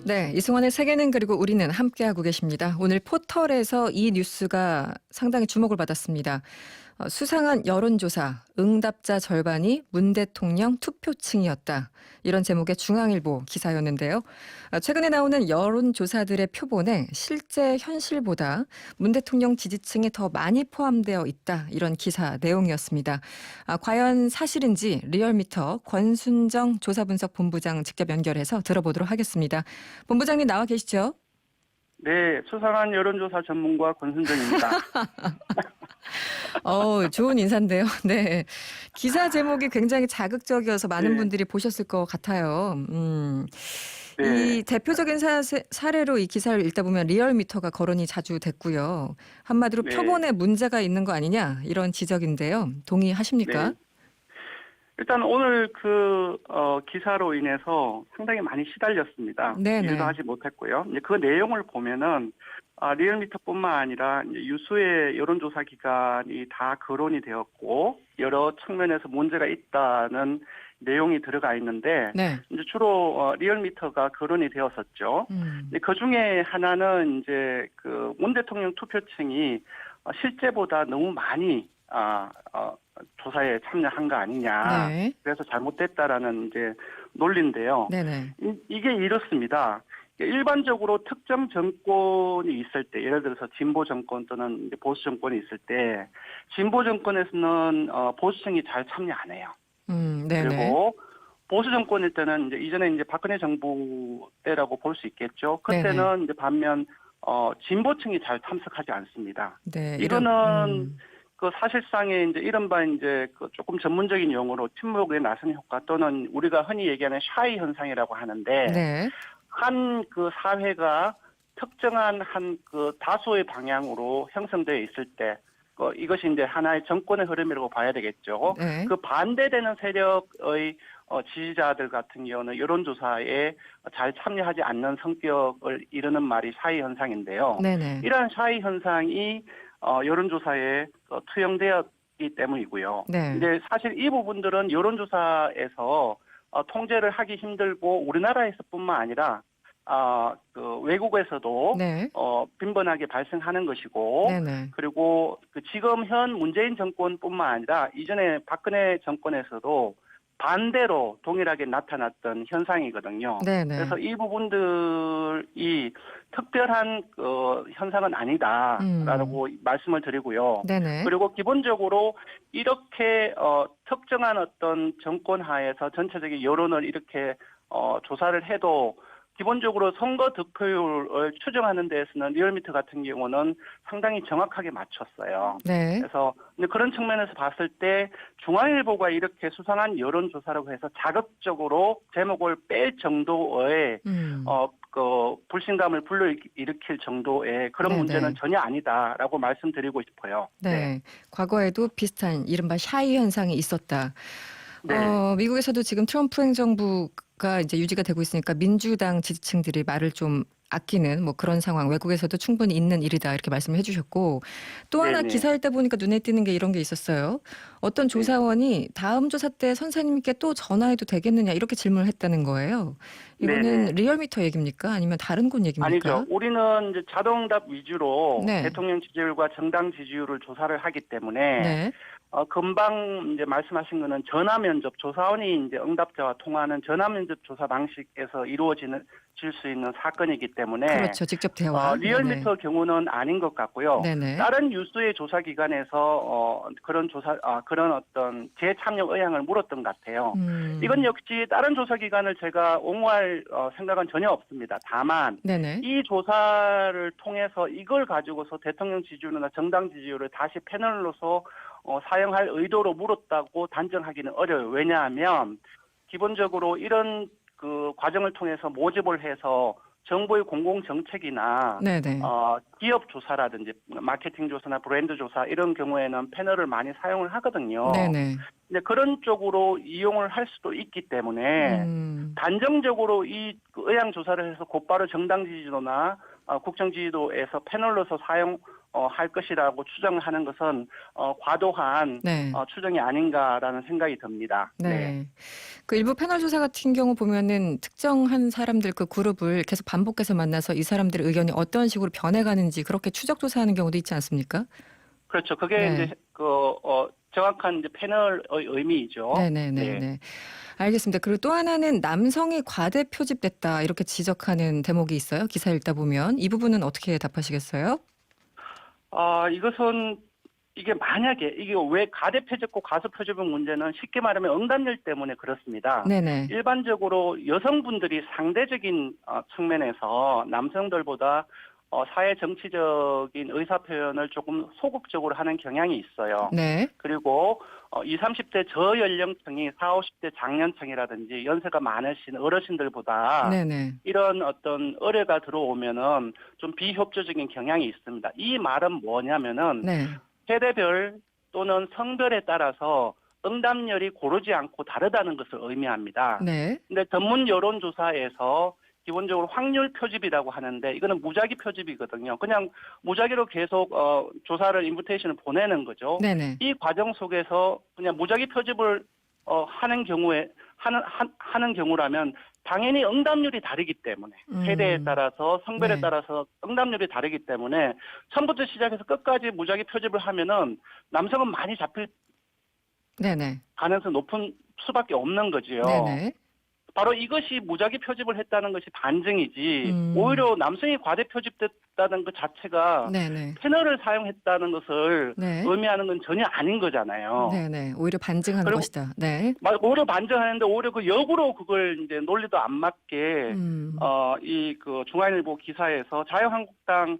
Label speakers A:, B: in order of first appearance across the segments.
A: 네, 이승원의 세계는 그리고 우리는 함께하고 계십니다. 오늘 포털에서 이 뉴스가 상당히 주목을 받았습니다. 수상한 여론조사, 응답자 절반이 문 대통령 투표층이었다. 이런 제목의 중앙일보 기사였는데요. 최근에 나오는 여론조사들의 표본에 실제 현실보다 문 대통령 지지층이 더 많이 포함되어 있다. 이런 기사 내용이었습니다. 과연 사실인지 리얼미터 권순정 조사분석본부장 직접 연결해서 들어보도록 하겠습니다. 본부장님 나와 계시죠?
B: 네, 수상한 여론조사 전문가 권순정입니다.
A: 좋은 인사인데요. 네. 기사 제목이 굉장히 자극적이어서 많은
B: 네,
A: 분들이 보셨을 것 같아요.
B: 네,
A: 이 대표적인 사례로 이 기사를 읽다 보면 리얼미터가 거론이 자주 됐고요. 한마디로
B: 네,
A: 표본에 문제가 있는 거 아니냐 이런 지적인데요. 동의하십니까?
B: 네. 일단 오늘 기사로 인해서 상당히 많이 시달렸습니다. 이해도
A: 네네.
B: 하지 못했고요. 이제 그 내용을 보면은, 리얼미터뿐만 아니라 이제 유수의 여론조사 기관이 다 거론이 되었고, 여러 측면에서 문제가 있다는 내용이 들어가 있는데,
A: 네.
B: 이제 주로, 리얼미터가 거론이 되었었죠.
A: 음.
B: 그 중에 하나는 이제 문 대통령 투표층이 실제보다 너무 많이 조사에 참여한 거 아니냐.
A: 네.
B: 그래서 잘못됐다라는 이제 논리인데요.
A: 네네.
B: 이게 이렇습니다. 일반적으로 특정 정권이 있을 때, 예를 들어서 진보 정권 또는 이제 보수 정권이 있을 때, 진보 정권에서는 보수층이 잘 참여 안 해요.
A: 네네.
B: 그리고 보수 정권일 때는 이제 이전에 이제 박근혜 정부 때라고 볼 수 있겠죠.
A: 네네.
B: 그때는 이제 반면 진보층이 잘 참석하지 않습니다.
A: 네.
B: 이거는 사실상의 이제 이른바 이제 조금 전문적인 용어로 팀워크의 나선 효과 또는 우리가 흔히 얘기하는 샤이 현상이라고 하는데
A: 네.
B: 한 사회가 특정한 한 다수의 방향으로 형성되어 있을 때 이것이 이제 하나의 정권의 흐름이라고 봐야 되겠죠.
A: 네.
B: 그 반대되는 세력의 지지자들 같은 경우는 여론조사에 잘 참여하지 않는 성격을 이루는 말이 샤이 현상인데요.
A: 네네.
B: 이러한 샤이 현상이 여론조사에 투영되었기 때문이고요.
A: 네.
B: 이제 사실 이 부분들은 여론조사에서 통제를 하기 힘들고 우리나라에서뿐만 아니라 외국에서도
A: 네.
B: 빈번하게 발생하는 것이고
A: 네네.
B: 그리고 지금 현 문재인 정권뿐만 아니라 이전에 박근혜 정권에서도 반대로 동일하게 나타났던 현상이거든요.
A: 네네.
B: 그래서 이 부분들이 특별한 현상은 아니다라고 말씀을 드리고요.
A: 네네.
B: 그리고 기본적으로 이렇게 특정한 어떤 정권 하에서 전체적인 여론을 이렇게 조사를 해도 기본적으로 선거 득표율을 추정하는 데에서는 리얼미터 같은 경우는 상당히 정확하게 맞췄어요.
A: 네.
B: 그래서 그런 측면에서 봤을 때 중앙일보가 이렇게 수상한 여론조사라고 해서 자극적으로 제목을 뺄 정도의
A: 음.
B: 불신감을 불러일으킬 정도의 그런
A: 네네.
B: 문제는 전혀 아니다라고 말씀드리고 싶어요. 네.
A: 네. 과거에도 비슷한 이른바 샤이 현상이 있었다.
B: 네.
A: 미국에서도 지금 트럼프 행정부가 이제 유지가 되고 있으니까 민주당 지지층들이 말을 좀 아끼는 뭐 그런 상황 외국에서도 충분히 있는 일이다 이렇게 말씀을 해주셨고 또 하나
B: 네네.
A: 기사 읽다 보니까 눈에 띄는 게 이런 게 있었어요. 어떤
B: 네.
A: 조사원이 다음 조사 때 선생님께 또 전화해도 되겠느냐 이렇게 질문을 했다는 거예요. 이거는
B: 네네.
A: 리얼미터 얘기입니까? 아니면 다른 곳
B: 아니죠.
A: 얘기입니까?
B: 우리는 이제 자동응답 위주로
A: 네.
B: 대통령 지지율과 정당 지지율을 조사를 하기 때문에
A: 네.
B: 금방 이제 말씀하신 거는 전화 면접 조사원이 이제 응답자와 통화하는 전화 면접 조사 방식에서 이루어질 수 있는 사건이기 때문에
A: 그렇죠. 직접 대화. 네네.
B: 리얼미터 경우는 아닌 것 같고요.
A: 네네.
B: 다른 유수의 조사 기관에서 그런 어떤 재참여 의향을 물었던 것 같아요. 이건 역시 다른 조사 기관을 제가 옹호할 생각은 전혀 없습니다. 다만
A: 네네.
B: 이 조사를 통해서 이걸 가지고서 대통령 지지율이나 정당 지지율을 다시 패널로서 사용할 의도로 물었다고 단정하기는 어려워요. 왜냐하면 기본적으로 이런 과정을 통해서 모집을 해서 정부의 공공정책이나
A: 네네.
B: 기업 조사라든지 마케팅 조사나 브랜드 조사 이런 경우에는 패널을 많이 사용을 하거든요.
A: 네네.
B: 근데 그런 쪽으로 이용을 할 수도 있기 때문에 단정적으로 이 의향 조사를 해서 곧바로 정당 지지도나 국정 지지도에서 패널로서 할 것이라고 추정하는 것은 과도한
A: 네.
B: 추정이 아닌가라는 생각이 듭니다.
A: 네. 그 일부 패널 조사 같은 경우 보면은 특정한 사람들 그 그룹을 계속 반복해서 만나서 이 사람들의 의견이 어떤 식으로 변해가는지 그렇게 추적 조사하는 경우도 있지 않습니까?
B: 그렇죠. 그게
A: 네.
B: 이제 정확한 이제 패널의 의미이죠. 네.
A: 네네네네. 알겠습니다. 그리고 또 하나는 남성이 과대 표집됐다 이렇게 지적하는 대목이 있어요. 기사 읽다 보면 이 부분은 어떻게 답하시겠어요?
B: 이것은 이게 만약에 이게 왜 가대 표집과 과소 표집의 문제는 쉽게 말하면 응답률 때문에 그렇습니다.
A: 네네.
B: 일반적으로 여성분들이 상대적인 측면에서 남성들보다 사회 정치적인 의사 표현을 조금 소극적으로 하는 경향이 있어요.
A: 네.
B: 그리고 20, 30대 저연령층이 40, 50대 장년층이라든지 연세가 많으신 어르신들보다
A: 네네.
B: 이런 어떤 의뢰가 들어오면은 좀 비협조적인 경향이 있습니다. 이 말은 뭐냐면은
A: 네.
B: 세대별 또는 성별에 따라서 응답률이 고르지 않고 다르다는 것을 의미합니다.
A: 네.
B: 근데 전문 여론조사에서 기본적으로 확률 표집이라고 하는데 이거는 무작위 표집이거든요. 그냥 무작위로 계속 조사를 인비테이션을 보내는 거죠.
A: 네네.
B: 이 과정 속에서 그냥 무작위 표집을 하는 경우에 하는 경우라면 당연히 응답률이 다르기 때문에 세대에 따라서 성별에
A: 네.
B: 따라서 응답률이 다르기 때문에 처음부터 시작해서 끝까지 무작위 표집을 하면은 남성은 많이 잡힐
A: 네네.
B: 가능성이 높은 수밖에 없는 거지요.
A: 네네.
B: 바로 이것이 무작위 표집을 했다는 것이 반증이지
A: 음.
B: 오히려 남성이 과대 표집됐다는 것 자체가
A: 네네.
B: 패널을 사용했다는 것을
A: 네.
B: 의미하는 건 전혀 아닌 거잖아요.
A: 네네. 오히려 반증하는
B: 그리고
A: 것이다. 네.
B: 오히려 반증하는데 오히려 그 역으로 그걸 이제 논리도 안 맞게
A: 음.
B: 이 그 중앙일보 기사에서 자유한국당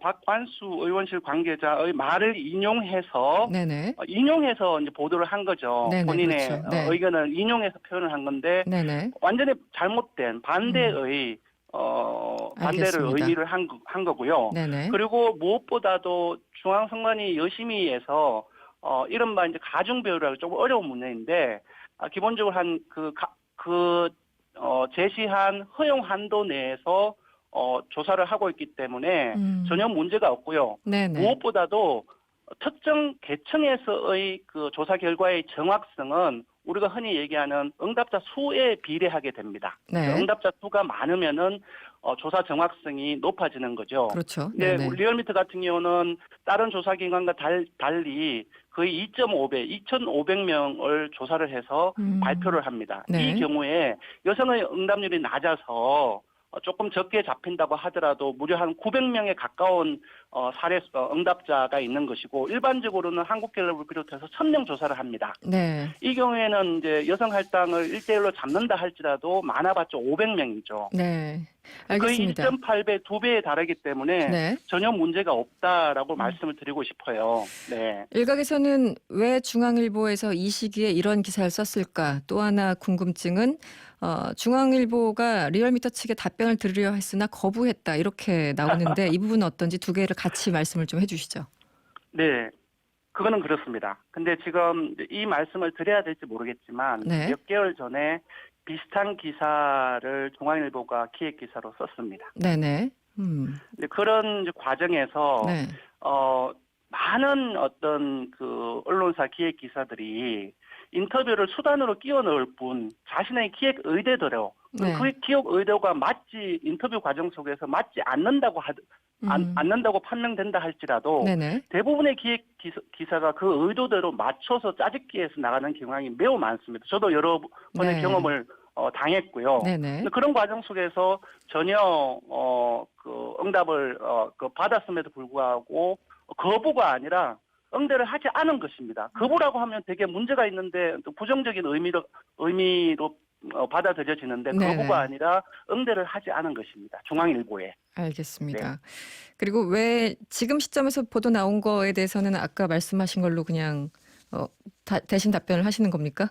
B: 박관수 의원실 관계자의 말을 인용해서
A: 네네.
B: 이제 보도를 한 거죠.
A: 네네.
B: 본인의
A: 그렇죠. 네.
B: 의견을 인용해서 표현을 한 건데
A: 네네.
B: 완전히 잘못된 반대의 반대를
A: 알겠습니다.
B: 의미를 한 거고요.
A: 네네.
B: 그리고 무엇보다도 중앙선관위 여심위에서 이른바 이제 가중배우라고 조금 어려운 문제인데 기본적으로 제시한 허용 한도 내에서 조사를 하고 있기 때문에 전혀 문제가 없고요.
A: 네네.
B: 무엇보다도 특정 계층에서의 그 조사 결과의 정확성은 우리가 흔히 얘기하는 응답자 수에 비례하게 됩니다.
A: 네.
B: 응답자 수가 많으면은 조사 정확성이 높아지는 거죠.
A: 그렇죠.
B: 근데
A: 네네.
B: 리얼미터 같은 경우는 다른 조사 기관과 달리 거의 2.5배, 2,500명을 조사를 해서 발표를 합니다.
A: 네.
B: 이 경우에 여성의 응답률이 낮아서 조금 적게 잡힌다고 하더라도 무려 한 900명에 가까운 사례 응답자가 있는 것이고 일반적으로는 한국갤럽을 비롯해서 1,000명 조사를 합니다.
A: 네.
B: 이 경우에는 이제 여성 할당을 1대1로 잡는다 할지라도 많아봤자 500명이죠.
A: 네.
B: 거의
A: 알겠습니다.
B: 1.8배, 2배에 달하기 때문에
A: 네.
B: 전혀 문제가 없다라고 말씀을 드리고 싶어요. 네.
A: 일각에서는 왜 중앙일보에서 이 시기에 이런 기사를 썼을까? 또 하나 궁금증은 중앙일보가 리얼미터 측에 답변을 들으려 했으나 거부했다 이렇게 나오는데 이 부분은 어떤지 두 개를 같이 말씀을 좀 해주시죠.
B: 네. 그거는 그렇습니다. 근데 지금 이 말씀을 드려야 될지 모르겠지만
A: 네.
B: 몇 개월 전에 비슷한 기사를 중앙일보가 기획 기사로 썼습니다.
A: 네네.
B: 근데 그런 이제 과정에서
A: 네.
B: 많은 어떤 그 언론사 기획 기사들이 인터뷰를 수단으로 끼워 넣을 뿐 자신의 기획 의도대로
A: 네.
B: 그 기획 의도가 인터뷰 과정 속에서 맞지 않는다고 않는다고 판명된다 할지라도
A: 네네.
B: 대부분의 기획 기사가 그 의도대로 맞춰서 짜집기해서 나가는 경향이 매우 많습니다. 저도 여러 번의
A: 네.
B: 경험을 당했고요.
A: 네네.
B: 그런 과정 속에서 전혀 그 응답을 받았음에도 불구하고 거부가 아니라 응대를 하지 않은 것입니다. 거부라고 하면 되게 문제가 있는데 또 부정적인 의미로 받아들여지는데
A: 네네.
B: 거부가 아니라 응대를 하지 않은 것입니다. 중앙일보에.
A: 알겠습니다.
B: 네.
A: 그리고 왜 지금 시점에서 보도 나온 거에 대해서는 아까 말씀하신 걸로 그냥 대신 답변을 하시는 겁니까?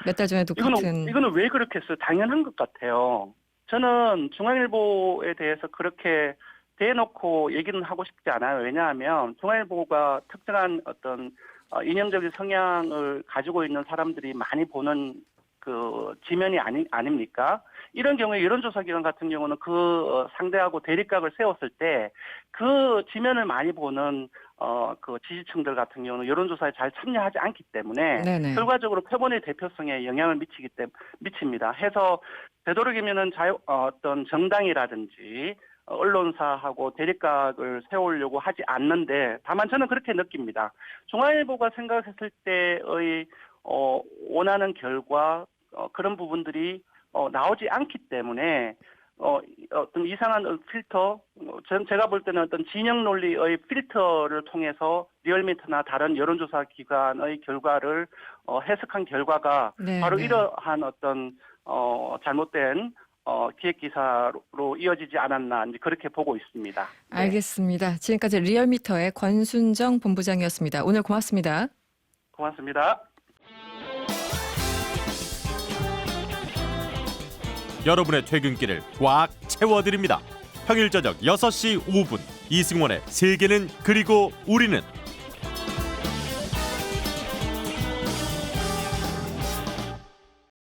A: 몇 달 전에도 같은.
B: 이거는 왜 그렇게 했어요? 당연한 것 같아요. 저는 중앙일보에 대해서 그렇게 대놓고 얘기는 하고 싶지 않아요. 왜냐하면 중앙일보가 특정한 어떤 이념적인 성향을 가지고 있는 사람들이 많이 보는 그 지면이 아닙니까? 이런 경우에 여론조사기관 같은 경우는 그 상대하고 대립각을 세웠을 때 그 지면을 많이 보는 그 지지층들 같은 경우는 여론조사에 잘 참여하지 않기 때문에
A: 네네.
B: 결과적으로 표본의 대표성에 영향을 미칩니다. 해서 되도록이면은 어떤 정당이라든지 언론사하고 대립각을 세우려고 하지 않는데, 다만 저는 그렇게 느낍니다. 중앙일보가 생각했을 때의 원하는 결과 그런 부분들이 나오지 않기 때문에 어떤 이상한 필터, 제가 볼 때는 어떤 진영 논리의 필터를 통해서 리얼미터나 다른 여론조사 기관의 결과를 해석한 결과가
A: 네,
B: 바로
A: 네.
B: 이러한 어떤 잘못된 기획 기사로 이어지지 않았나, 이제 그렇게 보고 있습니다. 네.
A: 알겠습니다. 지금까지 리얼미터의 권순정 본부장이었습니다. 오늘 고맙습니다.
B: 고맙습니다.
C: 여러분의 퇴근길을 꽉 채워드립니다. 평일 저녁 6시 5분 이승원의 세계는 그리고 우리는